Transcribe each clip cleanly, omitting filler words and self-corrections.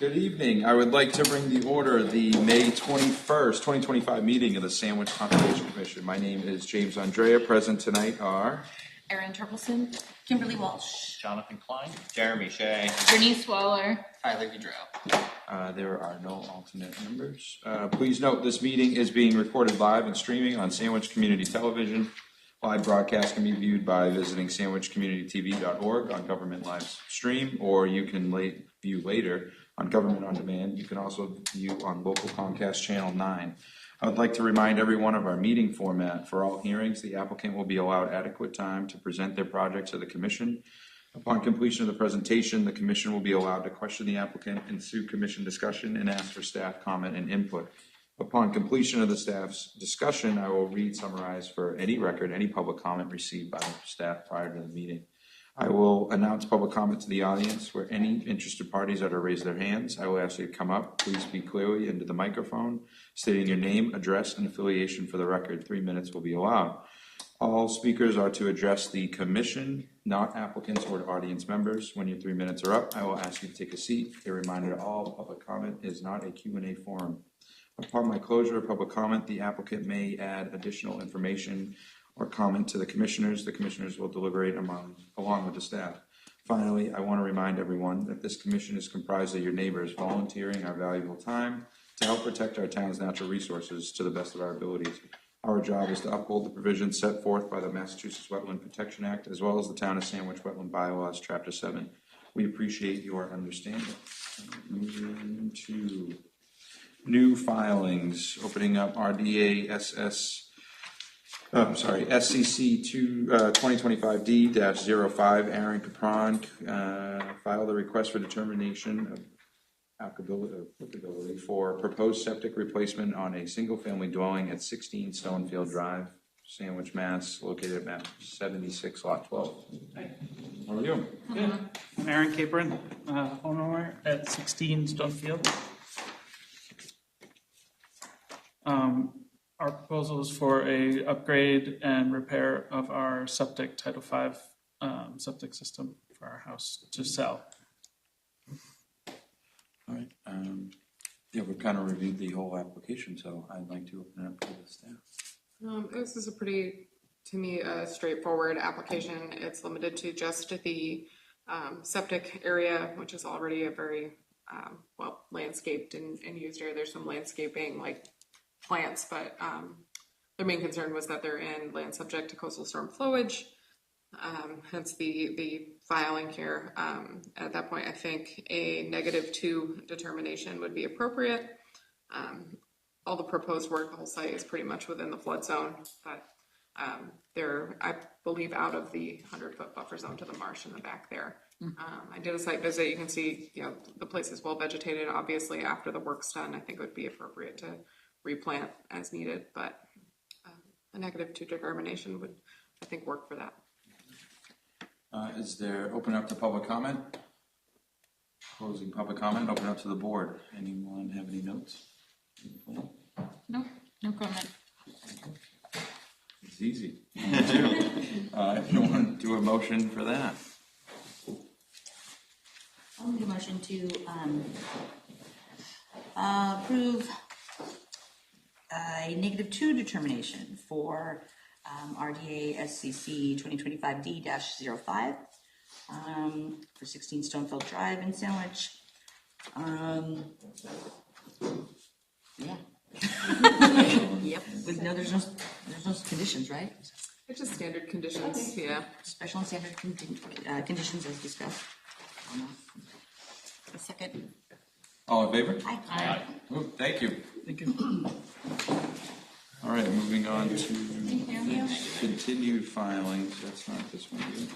Good evening. I would like to bring to order the May 21st, 2025 meeting of the Sandwich Conservation Commission. My name is James Andrea. Present tonight are Erin Turkelson, Kimberly Walsh, Jonathan Klein, Jeremy Shea, Bernice Waller, Tyler Goudreau. there are no alternate members. Please note this meeting is being recorded live and streaming on Sandwich Community Television. Live broadcast can be viewed by visiting sandwichcommunitytv.org on Government Live Stream, or you can view later on Government On Demand. You can also view on local Comcast Channel 9. I would like to remind everyone of our meeting format. For all hearings, the applicant will be allowed adequate time to present their project to the Commission. Upon completion of the presentation, the Commission will be allowed to question the applicant, ensue Commission discussion, and ask for staff comment and input. Upon completion of the staff's discussion, I will summarize for any record any public comment received by staff prior to the meeting. I will announce public comment to the audience where any interested parties are to raise their hands. I will ask you to come up. Please speak clearly into the microphone, stating your name, address, and affiliation for the record. 3 minutes will be allowed. All speakers are to address the Commission, not applicants or audience members. When your 3 minutes are up, I will ask you to take a seat. A reminder to all, public comment is not a Q&A forum. Upon my closure of public comment, the applicant may add additional information or comment to the commissioners. The commissioners will deliberate along with the staff. Finally, I want to remind everyone that this commission is comprised of your neighbors volunteering our valuable time to help protect our town's natural resources to the best of our abilities. Our job is to uphold the provisions set forth by the Massachusetts Wetland Protection Act, as well as the Town of Sandwich Wetland Bylaws, Chapter 7. We appreciate your understanding. Moving to new filings, opening up RDA SCC 2025D-05. Aaron Capron filed a request for determination of applicability for proposed septic replacement on a single-family dwelling at 16 Stonefield Drive, Sandwich, Mass., located at map 76, lot 12. Hey, how are you? Good. I'm Aaron Capron, homeowner at 16 Stonefield. Our proposal is for a upgrade and repair of our septic Title V septic system for our house to sell. All right. Yeah, we've kind of reviewed the whole application, so I'd like to open it up to the staff. This is a pretty, to me, straightforward application. It's limited to just the septic area, which is already a very well landscaped and used area. There's some landscaping like plants, but their main concern was that they're in land subject to coastal storm flowage, hence the filing here. At that point, I think a -2 determination would be appropriate. All the proposed work, the whole site is pretty much within the flood zone, but they're, I believe, out of the 100-foot buffer zone to the marsh in the back there. I did a site visit. You can see, the place is well vegetated. Obviously, after the work's done, I think it would be appropriate to replant as needed, but a -2 determination would, I think, work for that. Is there, open up to public comment? Closing public comment, open up to the board. Anyone have any notes? No comment. It's easy. If you want to do a motion for that. I'll make a motion to approve a -2 determination for RDA SCC 2025D-05 for 16 Stonefield Drive in Sandwich. Yeah. Yep. With there's no conditions, right? It's just standard conditions. Okay. Yeah. Special and standard conditions as discussed. A second. All in favor? Aye. Oh, thank you. Thank you. All right, moving on to continued filings. That's not this one either.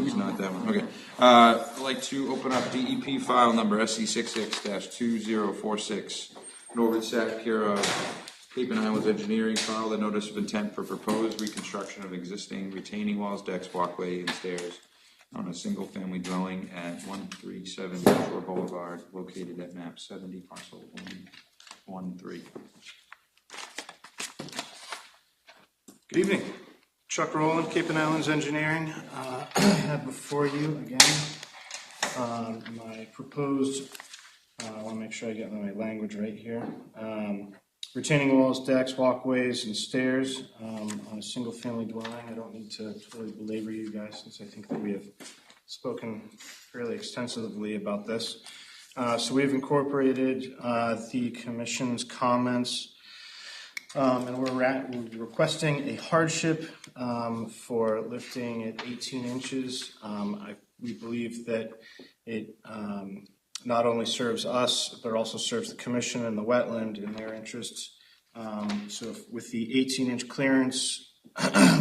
It's not that one. Okay. I'd like to open up DEP file number SC66-2046. Norbert Sack here of Cape and Islands Engineering filed a notice of intent for proposed reconstruction of existing retaining walls, decks, walkway, and stairs on a single-family dwelling at 137 Boulevard, located at map 70, parcel 113. Good evening. Chuck Rowland, Cape and Islands Engineering. I have before you again my proposed, I want to make sure I get my language right here. Retaining walls, decks, walkways, and stairs on a single family dwelling. I don't need to really belabor you guys since I think that we have spoken fairly extensively about this. So we've incorporated the commission's comments. And we're requesting a hardship for lifting at 18 inches. We believe that it not only serves us, but also serves the commission and the wetland in their interests. So with the 18-inch clearance,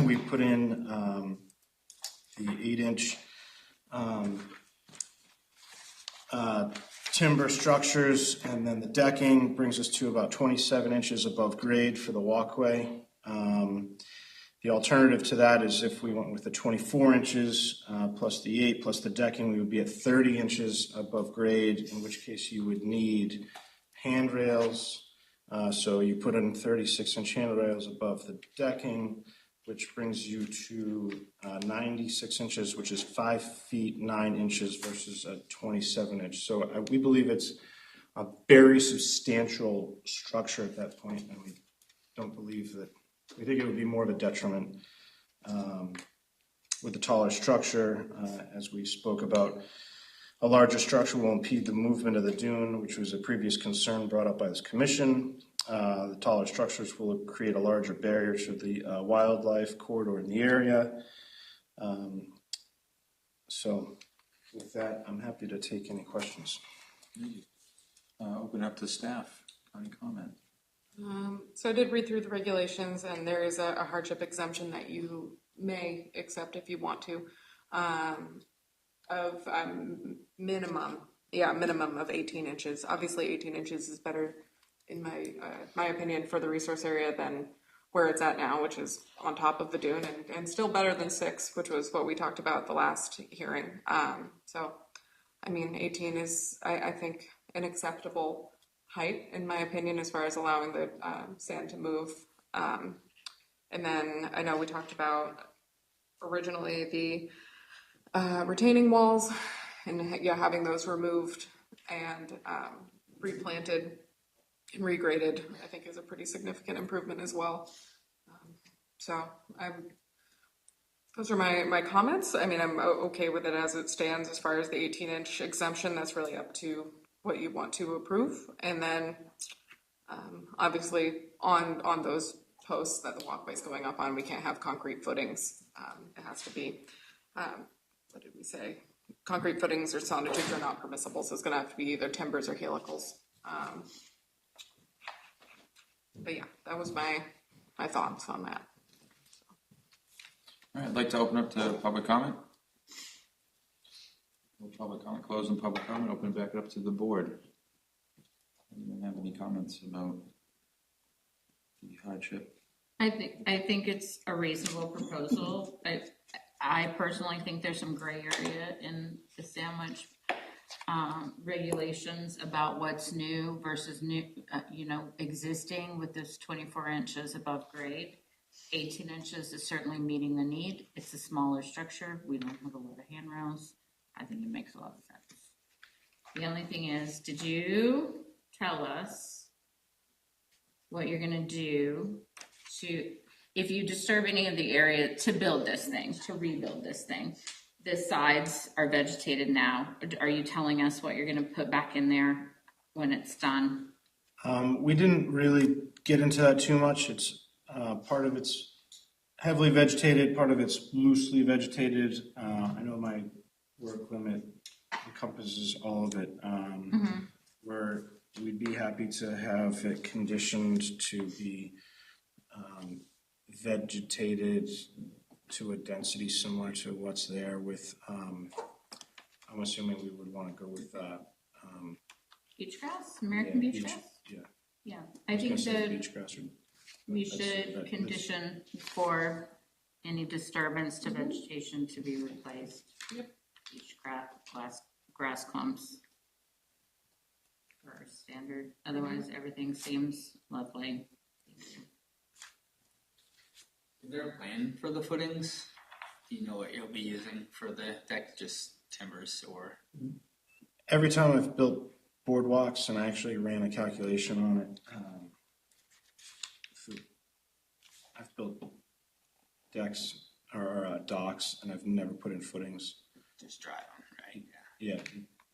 we put in the 8-inch timber structures, and then the decking brings us to about 27 inches above grade for the walkway. The alternative to that is if we went with the 24 inches plus the 8 plus the decking, we would be at 30 inches above grade, in which case you would need handrails. So you put in 36-inch handrails above the decking, which brings you to 96 inches, which is 5 feet 9 inches versus a 27-inch. So we believe it's a very substantial structure at that point, and we don't believe that. We think it would be more of a detriment with the taller structure. As we spoke about, a larger structure will impede the movement of the dune, which was a previous concern brought up by this commission. The taller structures will create a larger barrier to the wildlife corridor in the area. So with that, I'm happy to take any questions. Open up to staff. Any comment? So I did read through the regulations, and there is a hardship exemption that you may accept if you want to, of minimum of 18 inches. Obviously, 18 inches is better, in my opinion, for the resource area than where it's at now, which is on top of the dune, and still better than 6, which was what we talked about at the last hearing. So, I mean, 18 is, I think, an acceptable height, in my opinion, as far as allowing the sand to move. And then I know we talked about originally the retaining walls and having those removed and replanted and regraded, I think is a pretty significant improvement as well. So those are my comments. I mean, I'm okay with it as it stands as far as the 18-inch exemption. That's really up to what you want to approve. And then obviously on those posts that the walkway's going up on, we can't have concrete footings. It has to be, what did we say? Concrete footings or sonotubes are not permissible, so it's gonna have to be either timbers or helicals. But yeah, that was my thoughts on that. All right, I'd like to open up to public comment. No public comment, closing public comment, open it back up to the board. Anyone have any comments about the hardship? I think it's a reasonable proposal. I personally think there's some gray area in the sandwich regulations about what's new versus new, existing with this 24 inches above grade. 18 inches is certainly meeting the need. It's a smaller structure. We don't have a lot of handrails. I think it makes a lot of sense. The only thing is, did you tell us what you're gonna do if you disturb any of the area to build this thing, to rebuild this thing? The sides are vegetated now. Are you telling us what you're gonna put back in there when it's done? We didn't really get into that too much. It's part of it's heavily vegetated, part of it's loosely vegetated. I know my work limit encompasses all of it. Where we'd be happy to have it conditioned to be vegetated to a density similar to what's there with, I'm assuming we would want to go with Beach grass, American beach grass? Yeah, I think that beach grass we should condition for any disturbance to vegetation to be replaced. Yep. Beach grass clumps are standard. Otherwise, everything seems lovely. Is there a plan for the footings? Do you know what you'll be using for the deck? Just timbers or? Every time I've built boardwalks, and I actually ran a calculation on it, I've built decks or docks, and I've never put in footings. Just drive them, right? Yeah,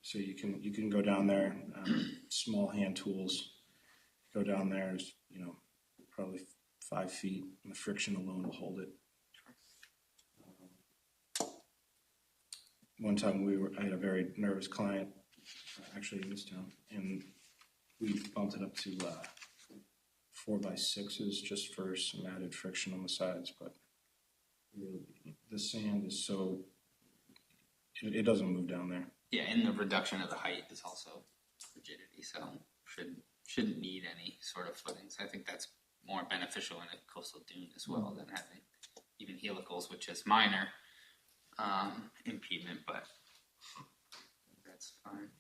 so you can go down there, small hand tools, go down there, it's, probably 5 feet, and the friction alone will hold it. One time I had a very nervous client, actually in this town, and we bumped it up to 4x6s just for some added friction on the sides, but really, the sand is so, it doesn't move down there. Yeah, and the reduction of the height is also rigidity, so shouldn't need any sort of footings. I think that's more beneficial in a coastal dune as well than having even helicals, which is minor impediment, but that's fine.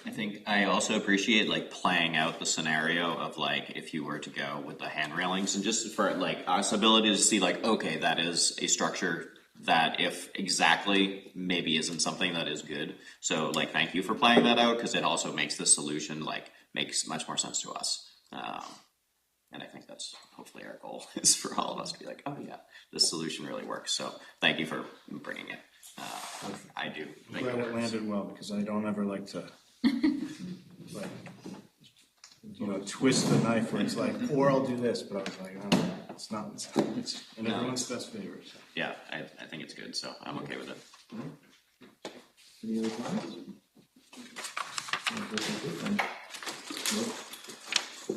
I think I also appreciate like playing out the scenario of like if you were to go with the hand railings and just for like us ability to see like, okay, that is a structure that if exactly maybe isn't something that is good. So like, thank you for playing that out because it also makes the solution like makes much more sense to us. And I think that's hopefully our goal is for all of us to be like, oh yeah, this solution really works. So thank you for bringing it. I do. I'm glad it landed well because I don't ever like to twist the knife where it's like, or I'll do this, but I was like, oh, it's not. It's in everyone's best favor. So. Yeah, I think it's good, so I'm okay with it. Any other comments?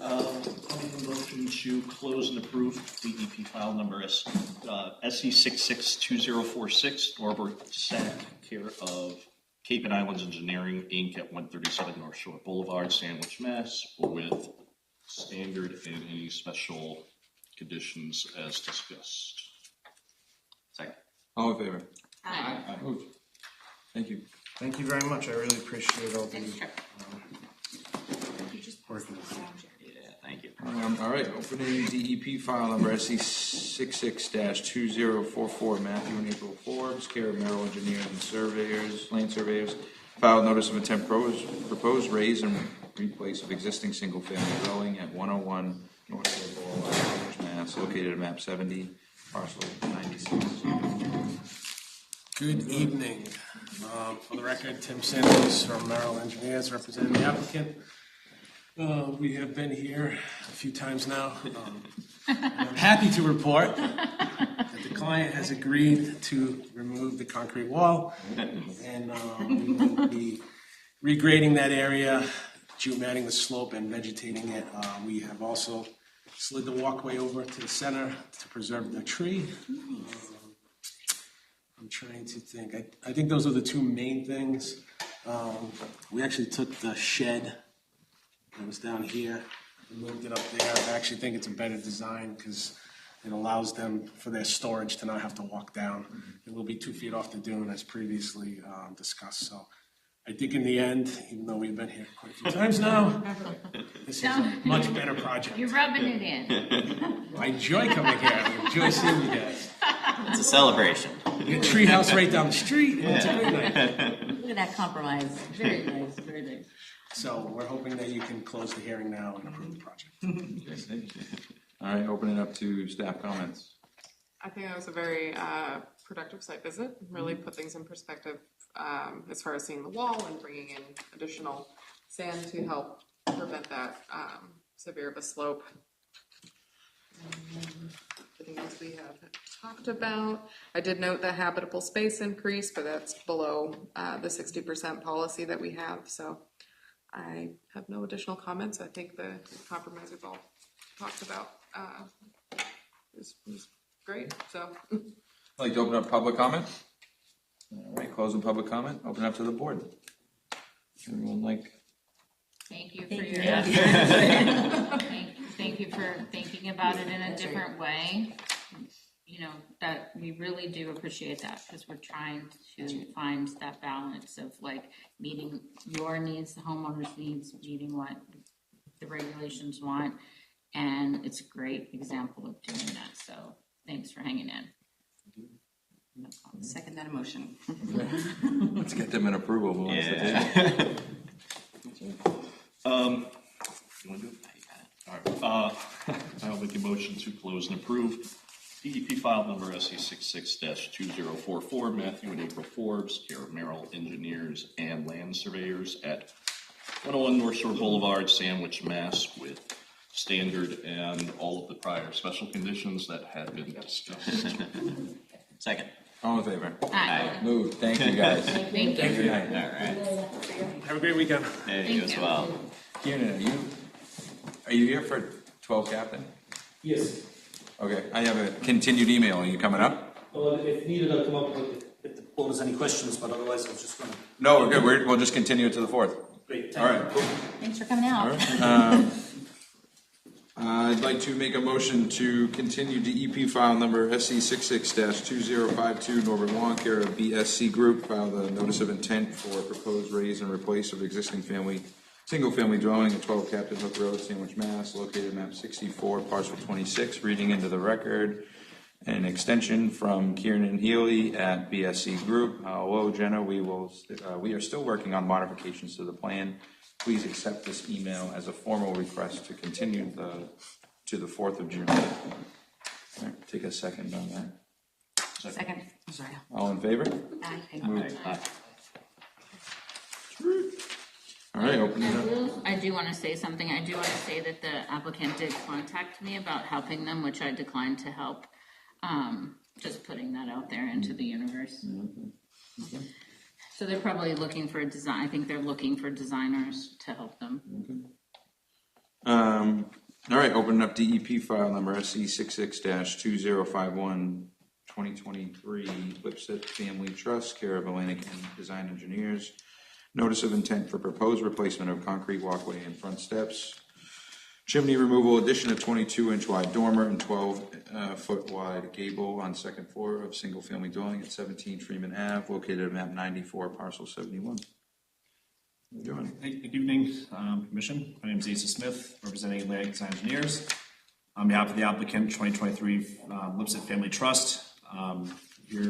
I'll make a motion to close and approve DEP file number SE662046, Norbert Sack, care of Cape and Islands Engineering, Inc. at 137 North Shore Boulevard, Sandwich, Mass., with standard and any special conditions as discussed. Second. All in favor? Aye. Opposed? Thank you. Thank you very much. I really appreciate all the working. Yeah, thank you. All right, opening DEP file number SC66-2044, Matthew and April Forbes, care of Merrill engineers and surveyors, land surveyors. Filed notice of intent proposed raise and replace of existing single-family dwelling at 101 North Shore Boulevard, Mass, located at map 70, parcel 96. Good evening. For the record, Tim Sanders from Merrill Engineers representing the applicant. We have been here a few times now. I'm happy to report that the client has agreed to remove the concrete wall, and we will be regrading that area, geomatting the slope and vegetating it. We have also slid the walkway over to the center to preserve the tree. I'm trying to think. I think those are the two main things. We actually took the shed that was down here and moved it up there. I actually think it's a better design because it allows them for their storage to not have to walk down. It will be 2 feet off the dune as previously discussed. So I think in the end, even though we've been here quite a few times now, this is a much better project. You're rubbing it in. I enjoy coming here. I enjoy seeing you guys. It's a celebration. You got a tree house right down the street. Yeah. It's a great night. Look at that compromise. Very nice, very nice. So we're hoping that you can close the hearing now and approve the project. Yes, thank you. All right, opening up to staff comments. I think that was a very productive site visit. Really put things in perspective as far as seeing the wall and bringing in additional sand to help prevent that severe of a slope. Everything else we have talked about. I did note the habitable space increase, but that's below the 60% policy that we have. So I have no additional comments. I think the compromise we've all talked about is great. So I'd like to open up public comment. All right, closing public comment. Open up to the board. Everyone like? Thank you for your thank you for thinking about it in a different way. You know, that we really do appreciate that because we're trying to find that balance of like meeting your needs, the homeowner's needs, meeting what the regulations want, And it's a great example of doing that, so thanks for hanging in. No problem. Second that emotion. Let's get them an approval. Who wants to take it? You wanna do it? All right, I'll make a motion to close and approve DEP file number SE 66-2044, Matthew and April Forbes, care of Merrill Engineers and Land Surveyors at 101 North Shore Boulevard, Sandwich, Mass, with standard and all of the prior special conditions that had been discussed. Second. All in favor? Aye. Moved. Thank you, guys. Thank you. Good night. All right. Have a great weekend. Hey, you Thank as you. well. Kieran, are you here for 12 Captain? Yes. Okay, I have a continued email. Are you coming up? Well, if needed, I'll come up if the board has any questions, but otherwise I was just gonna. No, we're good. We'll just continue it to the 4th. Great, All thank right. you. Thanks for coming out. I'd like to make a motion to continue DEP file number SC 66-2052, Norbert Wong, care of BSC Group, file the notice of intent for proposed raise and replace of existing single-family dwelling at 12 Captain Hook Road, Sandwich, Mass, located map 64, parcel 26, reading into the record. An extension from Kieran and Healy at BSC Group. Hello, Jenna. We are still working on modifications to the plan. Please accept this email as a formal request to continue to the 4th of June. All right, take a second on that. Second. Sorry. All in favor? Aye. Moved. All right, open it up. I do want to say something. I do want to say that the applicant did contact me about helping them, which I declined to help. Just putting that out there into the universe. Okay. So they're probably looking for a design. I think they're looking for designers to help them. All right, open up DEP file number SC 66-2051, 2023, Lipsett Family Trust, care of Atlantic Design Engineers. Notice of intent for proposed replacement of concrete walkway and front steps. Chimney removal, addition of 22-inch wide dormer and 12-foot wide gable on second floor of single-family dwelling at 17 Freeman Ave, located at map 94, parcel 71. How you doing? Good evening, Commission. My name is Asa Smith, representing Atlantic Design Engineers. On behalf of the applicant, 2023 Lipsett Family Trust, here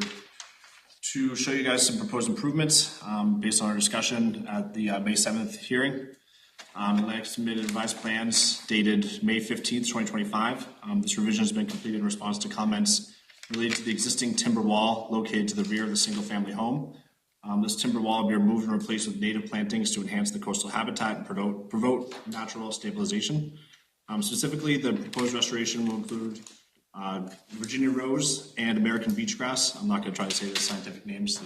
to show you guys some proposed improvements based on our discussion at the May 7th hearing. Atlantic submitted revised plans dated May 15th, 2025. This revision has been completed in response to comments related to the existing timber wall located to the rear of the single-family home. This timber wall will be removed and replaced with native plantings to enhance the coastal habitat and promote natural stabilization. Specifically, the proposed restoration will include Virginia rose and American beach grass. I'm not going to try to say the scientific names.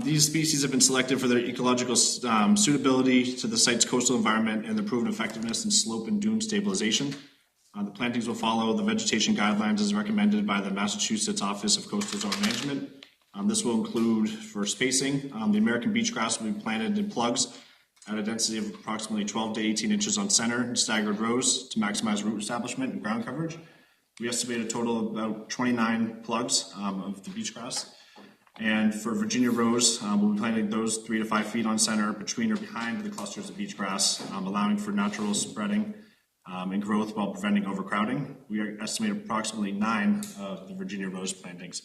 These species have been selected for their ecological suitability to the site's coastal environment and the proven effectiveness in slope and dune stabilization. The plantings will follow the vegetation guidelines as recommended by the Massachusetts Office of Coastal Zone Management. This will include, for spacing, the American beach grass will be planted in plugs at a density of approximately 12 to 18 inches on center and staggered rows to maximize root establishment and ground coverage. We estimate a total of about 29 plugs of the beach grass. And for Virginia rose, we'll be planting those 3 to 5 feet on center between or behind the clusters of beach grass, allowing for natural spreading and growth while preventing overcrowding. We estimate approximately 9 of the Virginia rose plantings.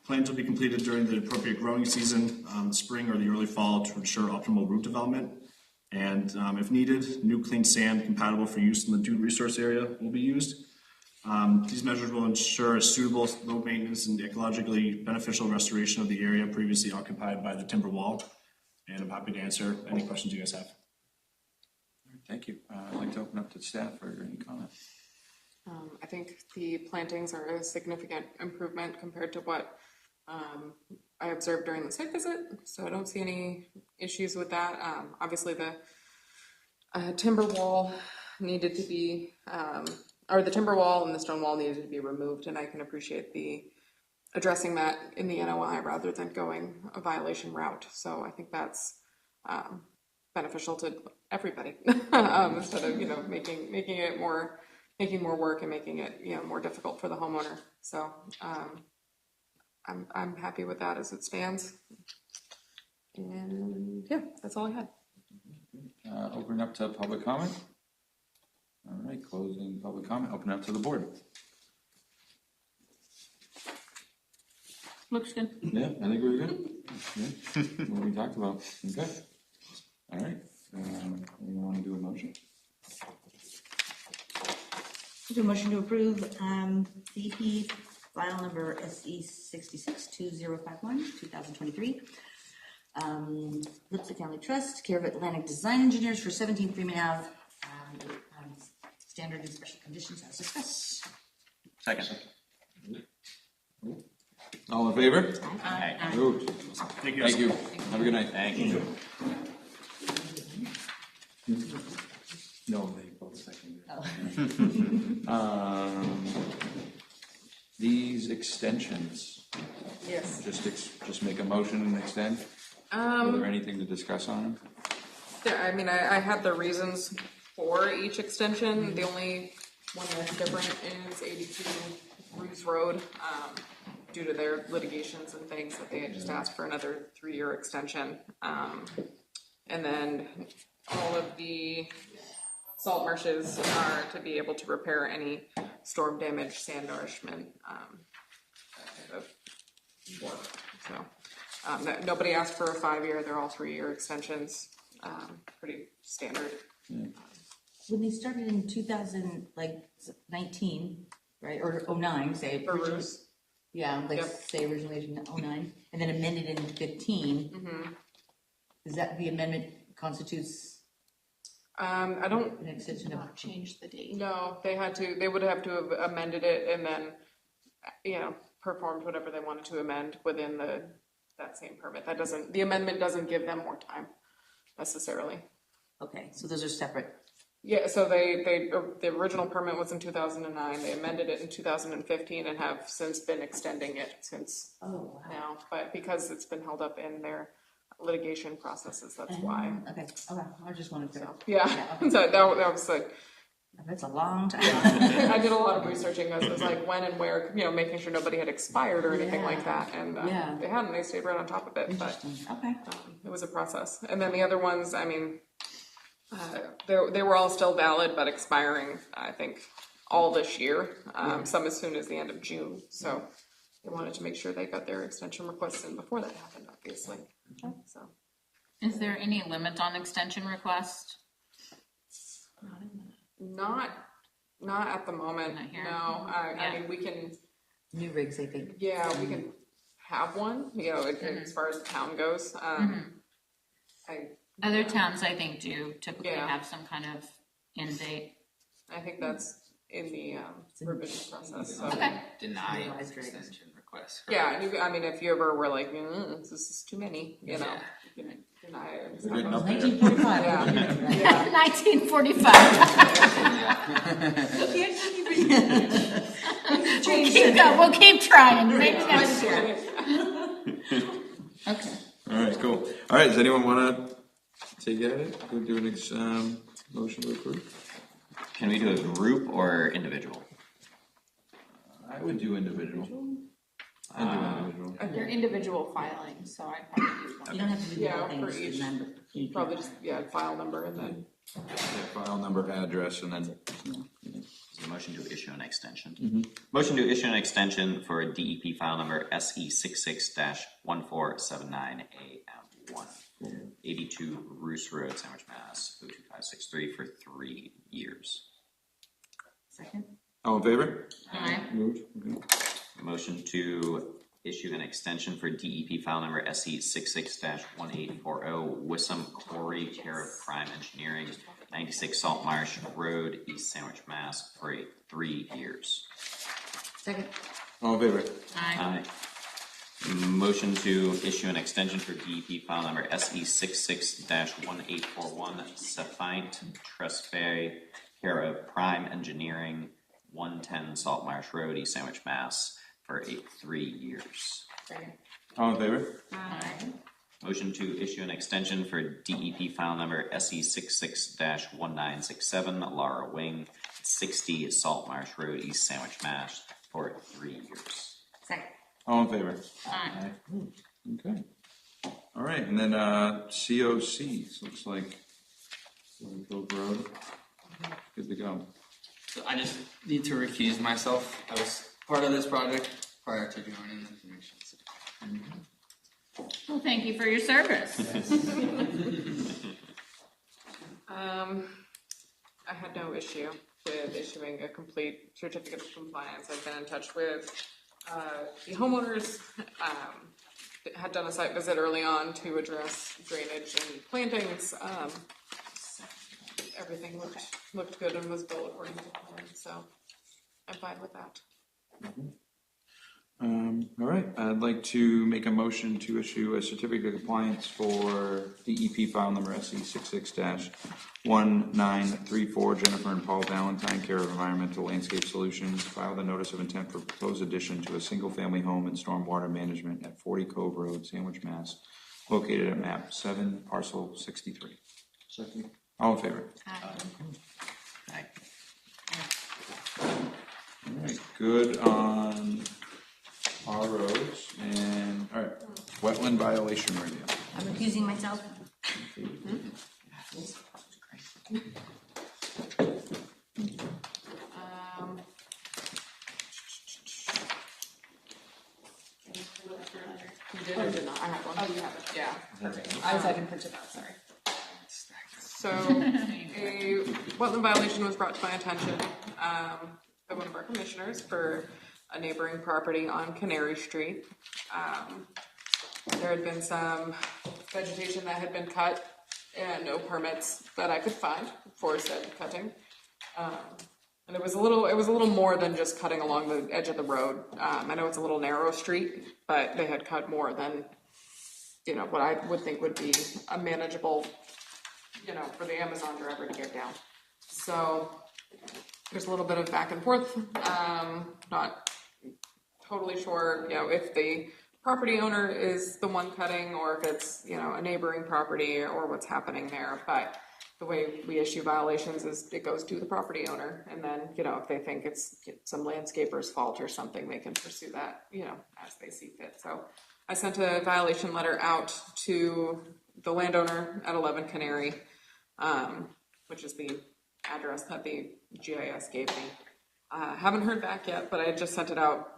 Plans will be completed during the appropriate growing season, spring or the early fall, to ensure optimal root development. And if needed, new clean sand compatible for use in the dune resource area will be used. These measures will ensure a suitable, low maintenance and ecologically beneficial restoration of the area previously occupied by the timber wall. And I'm happy to answer any questions you guys have. Thank you. I'd like to open up to staff for any comment. I think the plantings are a significant improvement compared to what I observed during the site visit, so I don't see any issues with that. Obviously, the timber wall needed to be, or the timber wall and the stone wall needed to be removed, and I can appreciate the addressing that in the NOI rather than going a violation route. So I think that's beneficial to everybody instead of making it more work and making it more difficult for the homeowner. So I'm happy with that as it stands. And yeah, that's all I had. Open up to public comment. All right, closing public comment, open up to the board. Looks good. Yeah, I think we're good. Yeah. What we talked about, okay. All right, you want to do a motion? Do a motion to approve CP file number SE 662051, 2023. Lipsett Family Trust, care of Atlantic Design Engineers for 17 Freeman Ave. Standard and special conditions as discussed. Second. All in favor? Aye. Moved. Thank you. Have a good night. Thank you. No, they both seconded. These extensions, Yes. just make a motion and extend? Is there anything to discuss on them? Yeah, I mean, I had the reasons for each extension. The only one that's different is 82 Roos Road, due to their litigations and things that they had just asked for another 3-year extension. And then all of the salt marshes are to be able to repair any storm damage, sand nourishment, of work. So, nobody asked for a 5-year, they're all 3-year extensions, pretty standard. When they started in 19, right, or 09, say. For Roos. Yeah, like Yep. say originally in 09, and then amended in 15. Is that the amendment constitutes I don't an extension of? Change the date. know, they would have to have amended it and then, performed whatever they wanted to amend within that same permit. The amendment doesn't give them more time necessarily. Okay, so those are separate. Yeah, so the original permit was in 2009, they amended it in 2015 and have since been extending it since now, but because it's been held up in their litigation processes, that's why. Okay, I just wanted to. Yeah, okay. so that was like, That's a long time. I did a lot of researching. It was like when and where, making sure nobody had expired or anything like that, and they hadn't. They stayed right on top of it, but Okay. it was a process. And then the other ones, I mean, they were all still valid, but expiring, I think, all this year. Some as soon as the end of June. So they wanted to make sure they got their extension requests in before that happened, obviously. So Is there any limit on extension request? not at the moment. Not here. No, I mean we can. New rigs, I think. Yeah, we can have one. As far as the town goes. Other towns, I think, do typically Yeah. have some kind of end date. I think that's in the revision process. So. Okay. Deny Revised regs. extension request. Yeah, and I mean, if you ever were like, this is too many, you know, Yeah. you can deny it. and They're getting stuff. up there. 1945. Yeah, yeah. 1945. We'll keep trying. Maybe next year. Okay. All right, cool. All right, does anyone want to take it? Go do an motion to approve? Can we do a group or individual? I would do individual. I'd do individual. They're individual filings, so I probably do one. You don't have to do the whole Yeah, thing, for just each. remember. Probably just, file number and then. Yeah, file number, address, and then. Is the motion to issue an extension? Motion to issue an extension for DEP file number SE 66-1479AM1, 82 Roos Road, Sandwich, Mass. 02563 for 3 years. Second? All in favor? Aye. Moved. Okay. Motion to issue an extension for DEP file number SE 66-1840 Wissam Quarry, care of Prime Engineering, 96 Salt Marsh Road, East Sandwich, Mass. for 3 years. Second. All in favor? Aye. Motion to issue an extension for DEP file number SE 66-1841 Safint Trust Ferry, care of Prime Engineering, 110 Salt Marsh Road, East Sandwich, Mass. for 3 years. Second. All in favor? Aye. Motion to issue an extension for DEP file number SE 66-1967 Laura Wing, 60 Salt Marsh Road, East Sandwich, Mass. for 3 years. Second. All in favor? Aye. Okay. All right, and then COCs, looks like Cove Road. Good to go. So I just need to recuse myself. I was part of this project prior to joining the commission. Well, thank you for your service. I had no issue with issuing a complete certificate of compliance. I've been in touch with the homeowners, had done a site visit early on to address drainage and plantings. Everything looked good and was built according to plan, so I'm fine with that. All right, I'd like to make a motion to issue a certificate of compliance for DEP file number SE 66-1934, Jennifer and Paul Valentine, care of Environmental Landscape Solutions, file the notice of intent for proposed addition to a single-family home and stormwater management at 40 Cove Road, Sandwich, Mass, located at map 7, parcel 63. Second. All in favor? Aye. All right, good on our roads, and, all right, wetland violation review. I'm recusing myself. You did or did not? I have one. Oh, you have it, yeah. I can print it out, sorry. So, a wetland violation was brought to my attention by one of our commissioners for a neighboring property on Canary Street. There had been some vegetation that had been cut and no permits that I could find for said cutting. And it was a little more than just cutting along the edge of the road. I know it's a little narrow street, but they had cut more than, what I would think would be a manageable, for the Amazon driver to get down. So there's a little bit of back and forth. Not totally sure, if the property owner is the one cutting or if it's, a neighboring property or what's happening there. But the way we issue violations is it goes to the property owner, and then, if they think it's some landscaper's fault or something, they can pursue that, as they see fit. So I sent a violation letter out to the landowner at 11 Canary, which is the address that the GIS gave me. Haven't heard back yet, but I just sent it out,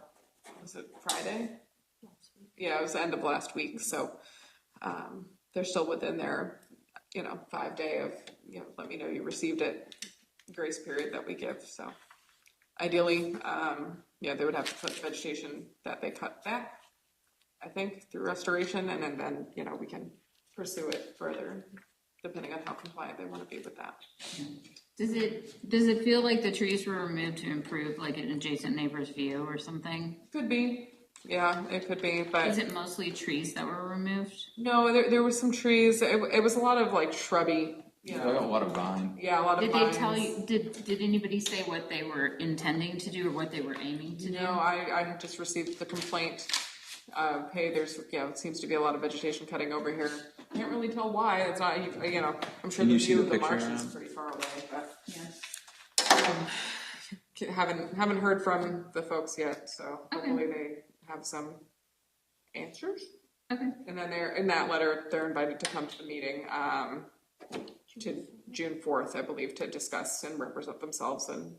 was it Friday? Yeah, it was the end of last week, so they're still within their 5-day of, let me know you received it, grace period that we give. So ideally, they would have to put vegetation that they cut back, I think, through restoration, and then we can pursue it further, depending on how compliant they want to be with that. Does it feel like the trees were removed to improve like an adjacent neighbor's view or something? Could be. Yeah, it could be, but is it mostly trees that were removed? No, there was some trees. It was a lot of like shrubby. A lot of vine. Yeah, a lot of Did vines. they tell you? Did anybody say what they were intending to do or what they were aiming to do? No, I just received the complaint. Hey, it seems to be a lot of vegetation cutting over here. Can't really tell why. It's not. I'm sure the view of the marsh is pretty far away, but haven't heard from the folks yet. So hopefully they have some answers. Okay. And then in that letter, they're invited to come to the meeting to June 4th, I believe, to discuss and represent themselves and,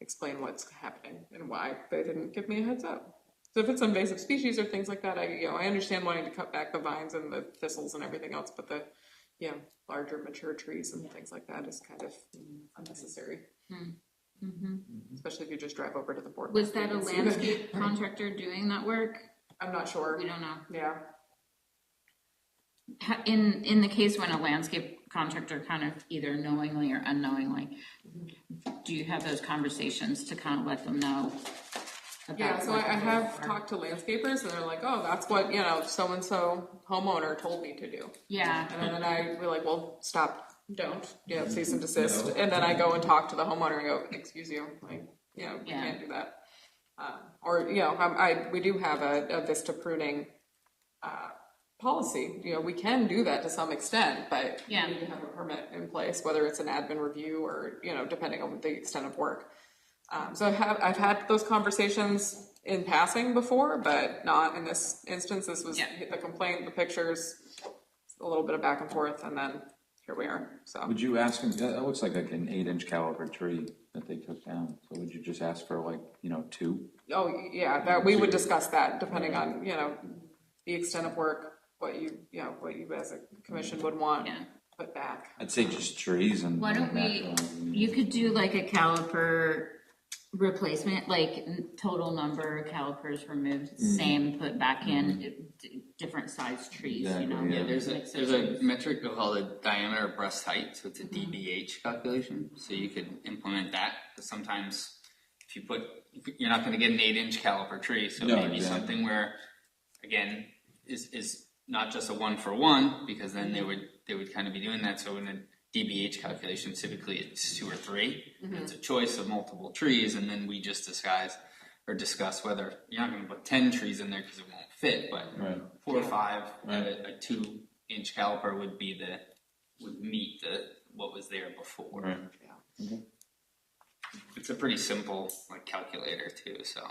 explain what's happening and why they didn't give me a heads up. So if it's invasive species or things like that, I understand wanting to cut back the vines and the thistles and everything else, but the, larger mature trees and things like that is kind of unnecessary. Mm-hmm. Especially if you just drive over to the board. Was that a landscape contractor doing that work? I'm not sure. We don't know. Yeah. In the case when a landscape contractor kind of either knowingly or unknowingly, do you have those conversations to kind of let them know? Yeah, so I have talked to landscapers and they're like, oh, that's what, so-and-so homeowner told me to do. Yeah. And then I be like, well, stop, don't, cease and desist. And then I go and talk to the homeowner and go, excuse you, like, we can't do that. We do have a vista pruning policy. You know, we can do that to some extent, but yeah. we need to have a permit in place, whether it's an admin review or, you know, depending on the extent of work. So I've had those conversations in passing before, but not in this instance. This was the complaint, the pictures, a little bit of back and forth, and then here we are, so. Would you ask them, that looks like an 8-inch caliber tree that they took down, so would you just ask for like, 2? Oh, yeah, that, we would discuss that depending on, the extent of work, what you as a commission would want Yeah. put back. I'd say just trees and. Why don't you could do like a caliper replacement, like total number of calipers removed, same put back in, different size trees, Exactly, Yeah, there's Makes a sense. metric called a diameter of breast height, so it's a DBH calculation. So you could implement that. But sometimes if you put, you're not going to get an 8-inch caliper tree, so No, maybe exactly. something where, again, is not just a 1-for-1, because then they would kind of be doing that. So in a DBH calculation, typically it's 2 or 3. It's a choice of multiple trees, and then we just discuss whether you're not going to put 10 trees in there because it won't fit, but Right. 4 or 5 Right. a 2-inch caliper would meet what was there before. Right. It's a pretty simple calculator too. So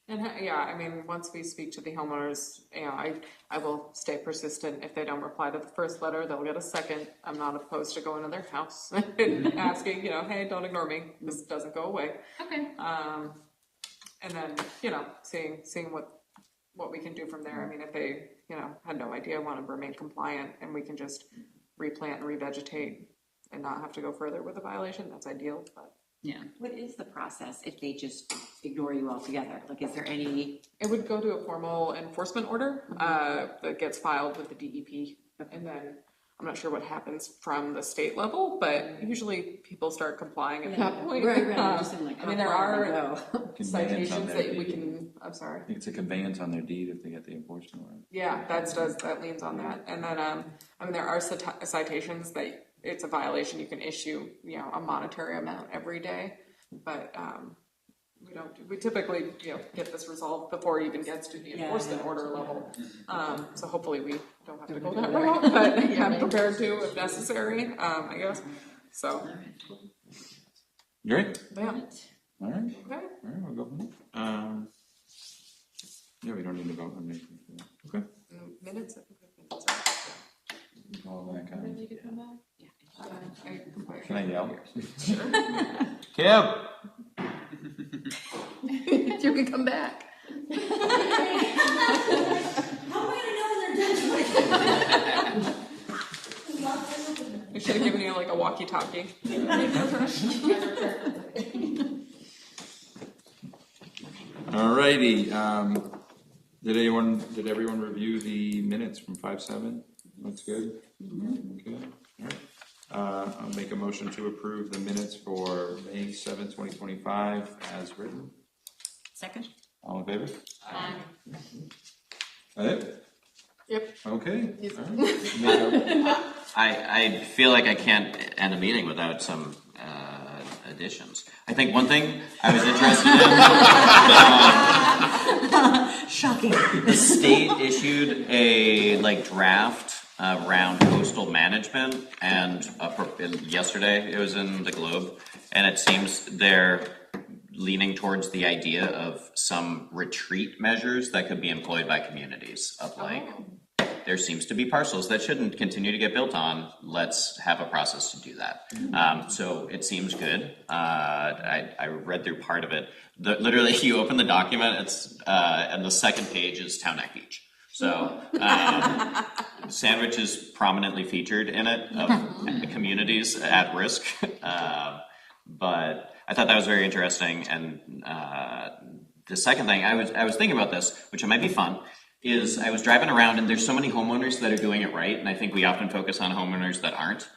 And I mean, once we speak to the homeowners, I will stay persistent. If they don't reply to the first letter, they'll get a second. I'm not opposed to going to their house and asking, hey, don't ignore me. This doesn't go away. Okay. And then, seeing what we can do from there. I mean, if they, had no idea, want to remain compliant, and we can just replant and revegetate and not have to go further with a violation, that's ideal, but. Yeah. What is the process if they just ignore you altogether? Like, is there any? It would go to a formal enforcement order that gets filed with the DEP, and then I'm not sure what happens from the state level, but usually people start complying at that point. Right. Just in, like, I mean, there how far are they go. Conveyance citations on their that we deed. can. I'm sorry. I think it's a conveyance on their deed if they get the enforcement order. Yeah, that leans on that, and then there are citations that it's a violation. You can issue a monetary amount every day, but we typically get this resolved before it even gets to the enforcement order level. So hopefully we don't have to go that route, but I'm prepared to if necessary. I guess so. Great. Yeah. All right. Okay. All right, we'll go from there. Yeah, we don't need to vote on anything for that. Okay. Minutes. I think we have minutes. All that kind of. They could come back. Can I yell? Kim! You can come back. I should have given you like a walkie-talkie. Alrighty, did everyone review the minutes from 5/7? Looks good? Okay, alright. I'll make a motion to approve the minutes for May 7th, 2025 as written. Second? All in favor? That it? Yep. Okay. Alright. I feel like I can't end a meeting without some additions. I think one thing I was interested in, Shocking. the state issued a draft around coastal management, and yesterday it was in the Globe, and it seems they're leaning towards the idea of some retreat measures that could be employed by communities of there seems to be parcels that shouldn't continue to get built on. Let's have a process to do that. So it seems good. I read through part of it. Literally, you open the document, it's and the second page is Town Neck Beach. So Sandwich is prominently featured in it of communities at risk. But I thought that was very interesting. And the second thing, I was thinking about this, which might be fun, is I was driving around and there's so many homeowners that are doing it right, and I think we often focus on homeowners that aren't.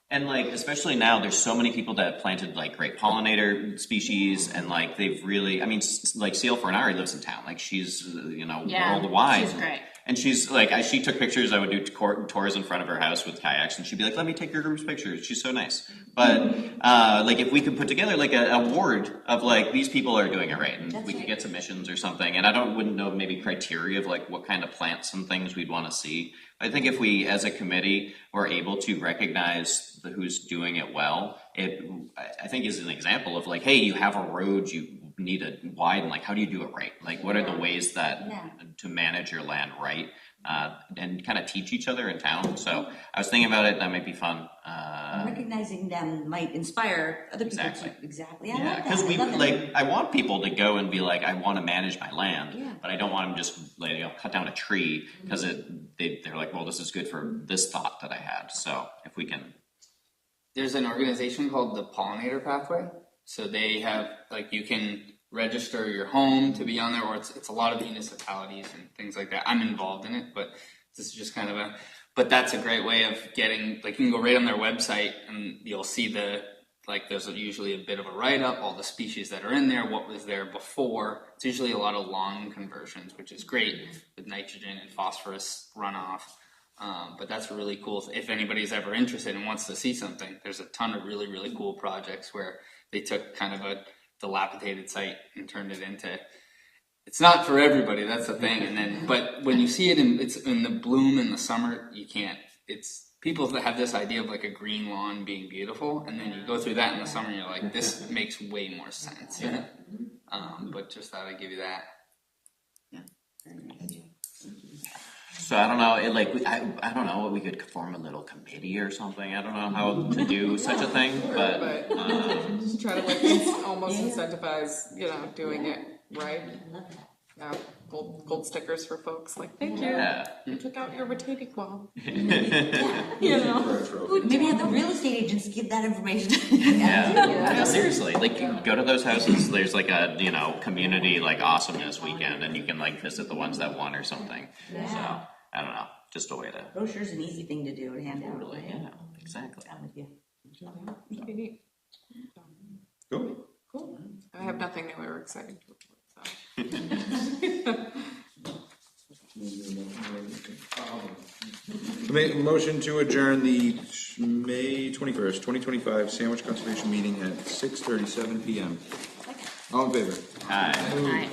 And especially now, there's so many people that have planted great pollinator species, and they've really, Seal Fornari lives in town. She's worldwide. She's great. And she's she took pictures. I would do tours in front of her house with kayaks, and she'd be like, "Let me take your group's pictures." She's so nice. But if we could put together a ward of these people are doing it right, and we could get submissions or something. And I wouldn't know maybe criteria of what kind of plants and things we'd want to see. I think if we, as a committee, were able to recognize who's doing it well, I think is an example of hey, you have a road, you need to widen. How do you do it right? What are the ways that to manage your land right? and kind of teach each other in town. So I was thinking about it. That might be fun. Recognizing them might inspire other people Exactly. to, exactly, I Yeah, love that. because we I love that. like. I want people to go and be like, I want to manage my land, Yeah. but I don't want them just like cut down a tree because they're like, well, this is good for this thought that I had. So if we can, There's an organization called the Pollinator Pathway. So they have, like, you can register your home to be on there, or it's a lot of municipalities and things like that. I'm involved in it, but this is just kind of but that's a great way of getting, like, you can go right on their website and you'll see there's usually a bit of a write-up, all the species that are in there, what was there before. It's usually a lot of lawn conversions, which is great with nitrogen and phosphorus runoff. But that's really cool. If anybody's ever interested and wants to see something, there's a ton of really, really cool projects where they took kind of a dilapidated site and turned it into. It's not for everybody. That's the thing. But when you see it it's in the bloom in the summer, you can't. It's people that have this idea of like a green lawn being beautiful, and then you go through that in the summer, and you're like, this makes way more sense. Yeah. But just thought I'd give you that. so I don't know. I don't know. We could form a little committee or something. I don't know how to do such a thing, but Just try to like almost incentivize, doing it right. Yeah, gold stickers for folks. Like, thank you. yeah. You took out your retaining wall. Maybe have the real estate agents give that information. Yeah, seriously. Like, you go to those houses. There's like a community like awesomeness weekend, and you can like visit the ones that won or something. Yeah. So I don't know, just a way to. Brochure's an easy thing to do and hand out. Totally, yeah, exactly. I'm with you. Pretty neat. Cool. I have nothing new or exciting to report. Make a motion to adjourn the May 21st, 2025 Sandwich Conservation Meeting at 6:37 p.m. All in favor? Hi. All right.